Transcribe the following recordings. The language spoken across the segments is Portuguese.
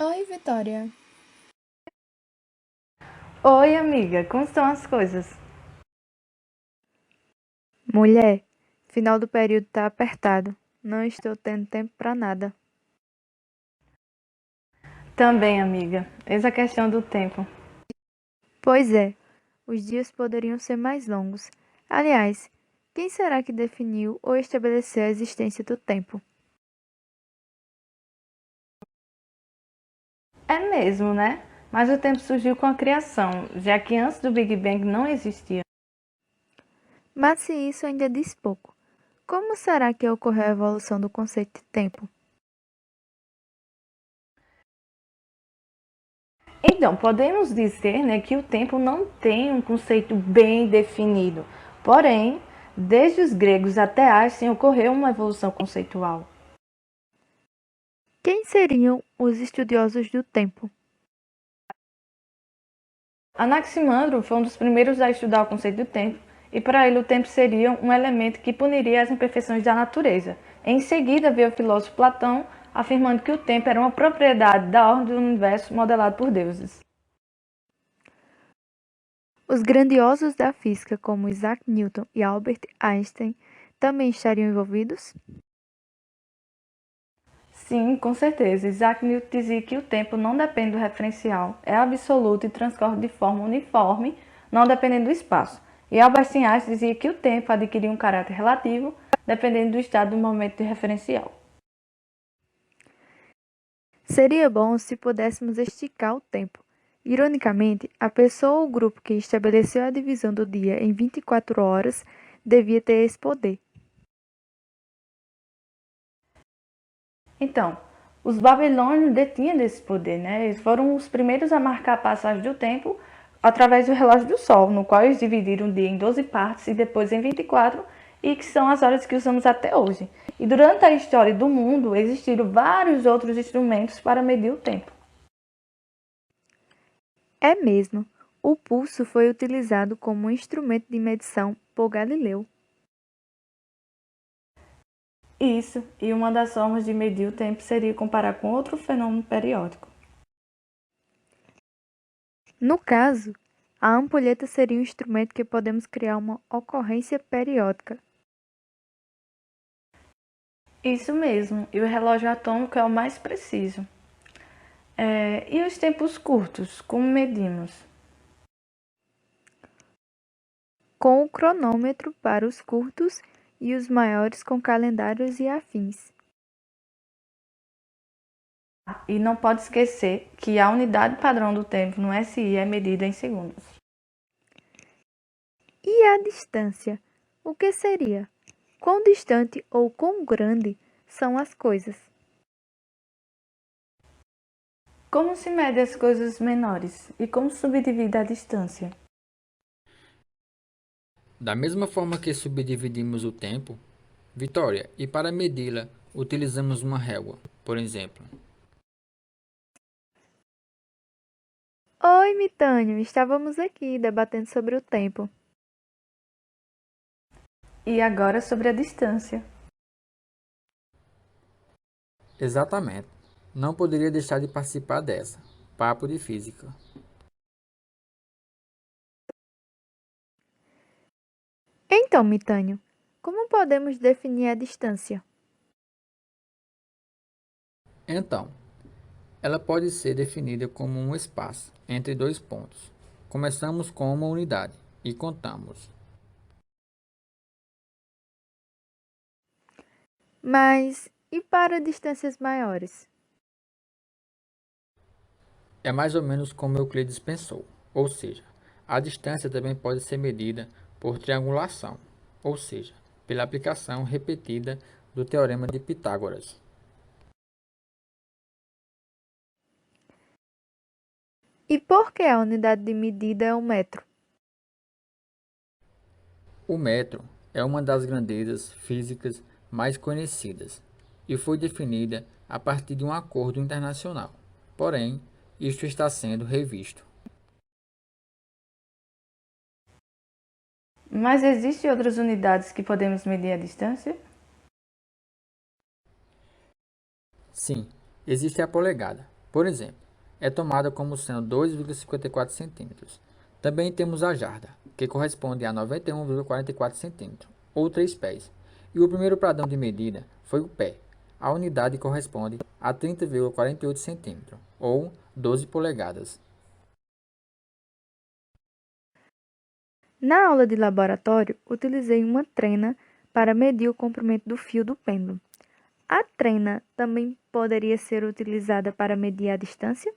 Oi, Vitória. Oi, amiga, como estão as coisas? Mulher, final do período tá apertado. Não estou tendo tempo pra nada. Também, amiga. Eis a questão do tempo. Pois é, os dias poderiam ser mais longos. Aliás, quem será que definiu ou estabeleceu a existência do tempo? É mesmo, né? Mas o tempo surgiu com a criação, já que antes do Big Bang não existia. Mas se isso ainda diz pouco, como será que ocorreu a evolução do conceito de tempo? Então, podemos dizer, né, que o tempo não tem um conceito bem definido. Porém, desde os gregos até Einstein ocorreu uma evolução conceitual. Quem seriam os estudiosos do tempo? Anaximandro foi um dos primeiros a estudar o conceito do tempo, e para ele o tempo seria um elemento que puniria as imperfeições da natureza. Em seguida veio o filósofo Platão, afirmando que o tempo era uma propriedade da ordem do universo modelado por deuses. Os grandiosos da física, como Isaac Newton e Albert Einstein, também estariam envolvidos? Sim, com certeza. Isaac Newton dizia que o tempo não depende do referencial, é absoluto e transcorre de forma uniforme, não dependendo do espaço. E Albert Einstein dizia que o tempo adquiria um caráter relativo, dependendo do estado do momento de referencial. Seria bom se pudéssemos esticar o tempo. Ironicamente, a pessoa ou grupo que estabeleceu a divisão do dia em 24 horas devia ter esse poder. Então, os babilônios detinham esse poder, né? Eles foram os primeiros a marcar a passagem do tempo através do relógio do sol, no qual eles dividiram o dia em 12 partes e depois em 24, e que são as horas que usamos até hoje. E durante a história do mundo, existiram vários outros instrumentos para medir o tempo. É mesmo, o pulso foi utilizado como um instrumento de medição por Galileu. Isso, e uma das formas de medir o tempo seria comparar com outro fenômeno periódico. No caso, a ampulheta seria um instrumento que podemos criar uma ocorrência periódica. Isso mesmo, e o relógio atômico é o mais preciso. E os tempos curtos, como medimos? Com o cronômetro para os curtos e os maiores com calendários e afins. E não pode esquecer que a unidade padrão do tempo no SI é medida em segundos. E a distância? O que seria? Quão distante ou quão grande são as coisas? Como se mede as coisas menores e como subdivide a distância? Da mesma forma que subdividimos o tempo, Vitória, e para medi-la, utilizamos uma régua, por exemplo. Oi, Mitânio, estávamos aqui debatendo sobre o tempo. E agora sobre a distância. Exatamente. Não poderia deixar de participar dessa. Papo de física. Então, Mitânio, como podemos definir a distância? Então, ela pode ser definida como um espaço entre dois pontos. Começamos com uma unidade e contamos. Mas e para distâncias maiores? É mais ou menos como Euclides pensou, ou seja, a distância também pode ser medida por triangulação, ou seja, pela aplicação repetida do teorema de Pitágoras. E por que a unidade de medida é o metro? O metro é uma das grandezas físicas mais conhecidas e foi definida a partir de um acordo internacional. Porém, isto está sendo revisto. Mas existem outras unidades que podemos medir a distância? Sim, existe a polegada, Por exemplo, é tomada como sendo 2,54 centímetros. Também temos a jarda, que corresponde a 91,44 centímetros, ou 3 pés. E o primeiro padrão de medida foi o pé. A unidade corresponde a 30,48 centímetros, ou 12 polegadas. Na aula de laboratório, utilizei uma trena para medir o comprimento do fio do pêndulo. A trena também poderia ser utilizada para medir a distância?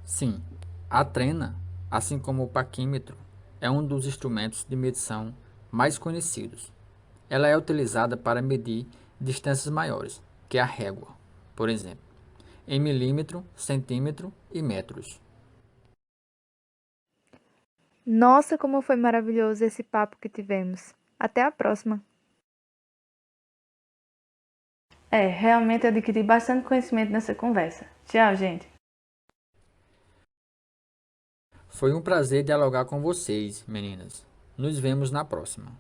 Sim, a trena, assim como o paquímetro, é um dos instrumentos de medição mais conhecidos. Ela é utilizada para medir distâncias maiores que a régua, por exemplo, em milímetro, centímetro e metros. Nossa, como foi maravilhoso esse papo que tivemos. Até a próxima! Realmente adquiri bastante conhecimento nessa conversa. Tchau, gente. Foi um prazer dialogar com vocês, meninas. Nos vemos na próxima.